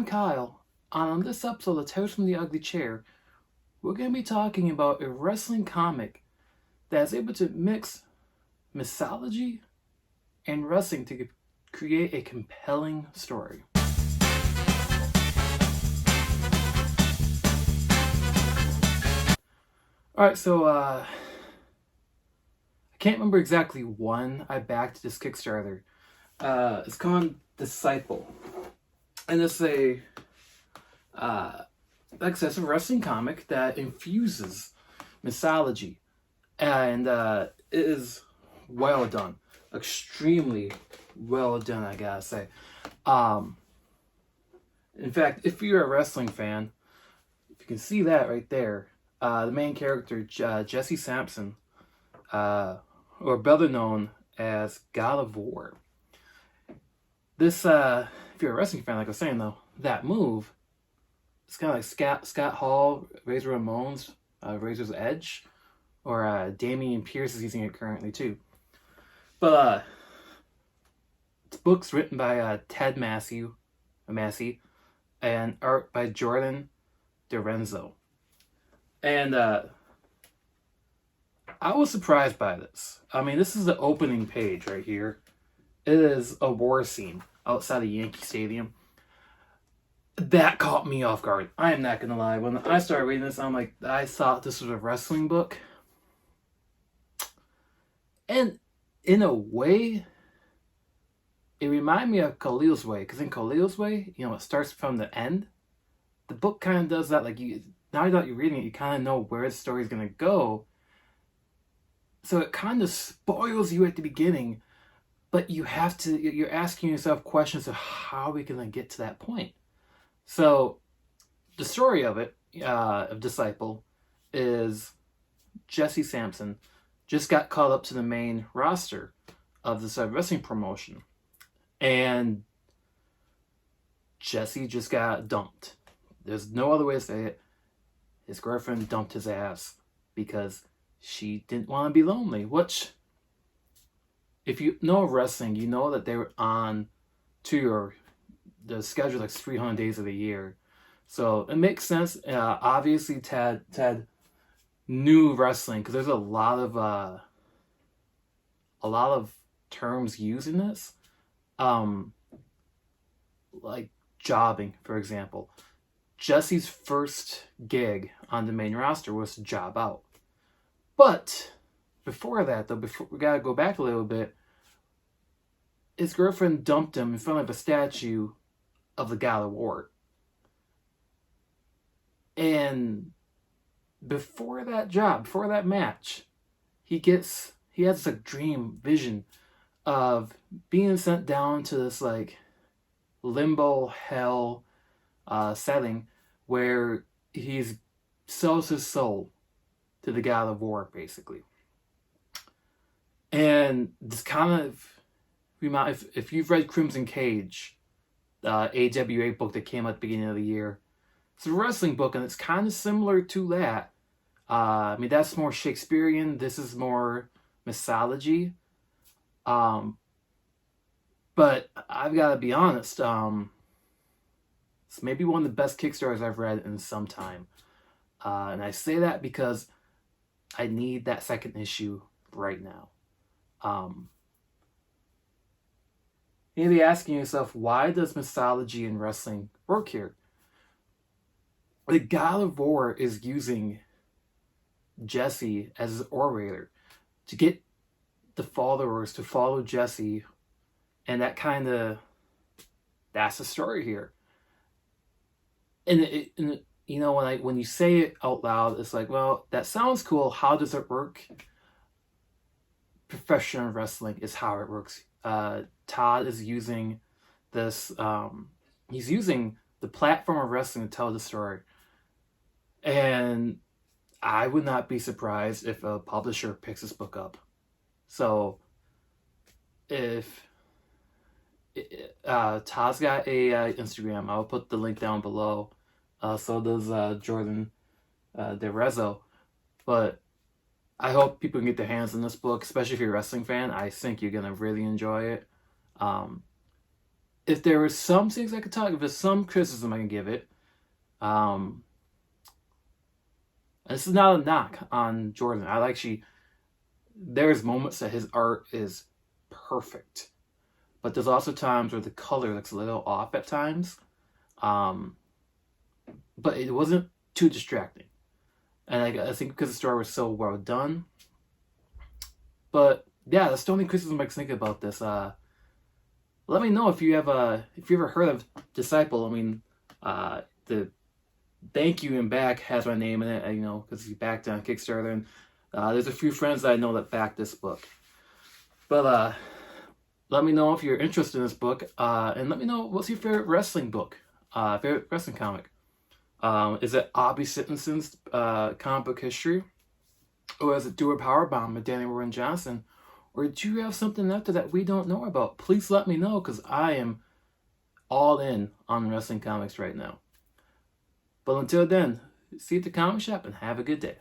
I'm Kyle. On this episode of Tales from the Ugly Chair, we're going to be talking about a wrestling comic that is able to mix mythology and wrestling to create a compelling story. Alright, so I can't remember exactly when I backed this Kickstarter. It's called Disciple. And it's like I said, it's a wrestling comic that infuses mythology. And it is well done. Extremely well done, I gotta say. In fact, if you're a wrestling fan, if you can see that right there, the main character, Jesse Sampson, or better known as God of War. This, if you're a wrestling fan, like I was saying though, that move, it's kind of like Scott Hall, Razor Ramon's Razor's Edge, or Damian Pierce is using it currently too. But it's books written by Todd Matthy, and art by Jordan Direnzo. And I was surprised by this. I mean, this is the opening page right here. It is a war scene outside of Yankee Stadium. That caught me off guard. I am not gonna lie. When I started reading this, I'm like, I thought this was a wrestling book. And in a way, it reminded me of Khalil's Way. Because in Khalil's Way, you know, it starts from the end. The book kind of does that. Like, now that you're reading it, you kind of know where the story's gonna go. So it kind of spoils you at the beginning. But you're asking yourself questions of how we can get to that point. So the story of it, of Disciple, is Jesse Sampson just got called up to the main roster of this wrestling promotion. And Jesse just got dumped. There's no other way to say it. His girlfriend dumped his ass because she didn't want to be lonely, which, if you know wrestling, you know that they were on tour. The schedule like 300 days of the year. So it makes sense. Obviously, Ted knew wrestling because there's a lot of terms used in this. Like jobbing, for example. Jesse's first gig on the main roster was to job out. But before that, though, we gotta go back a little bit. His girlfriend dumped him in front of a statue of the God of War. And before that match, he has this like dream vision of being sent down to this like limbo hell setting where he sells his soul to the God of War, basically. And this kind of if you've read Crimson Cage, AWA book that came out at the beginning of the year, it's a wrestling book and it's kind of similar to that. I mean, that's more Shakespearean. This is more mythology. But I've got to be honest. It's maybe one of the best Kickstarters I've read in some time. And I say that because I need that second issue right now. You may be asking yourself, why does mythology and wrestling work here? The God of War is using Jesse as his orator to get the followers to follow Jesse, and that's the story here. And you know, when you say it out loud, it's like, well, that sounds cool. How does it work? Professional wrestling is how it works. Todd is using this. He's using the platform of wrestling to tell the story, and I would not be surprised if a publisher picks this book up. So, if Todd's got a Instagram, I'll put the link down below. So does Jordan Direnzo. But I hope people can get their hands on this book, especially if you're a wrestling fan. I think you're going to really enjoy it. if there were some things I could talk, if there's some criticism I can give it, um, this is not a knock on Jordan. There's moments that his art is perfect, but there's also times where the color looks a little off at times. Um, but it wasn't too distracting. And I think because the story was so well done. But yeah, that's the only criticism I can think about this. Let me know if you ever heard of Disciple. I mean, the thank you and back has my name in it, because he backed on Kickstarter, and there's a few friends that I know that backed this book. But let me know if you're interested in this book, and let me know what's your favorite wrestling book, favorite wrestling comic. Is it Obby Simpson's comic book history, or is it Do a Powerbomb with Danny Warren Johnson, or do you have something after that we don't know about? Please let me know, because I am all in on wrestling comics right now. But until then, see you at the comic shop and have a good day.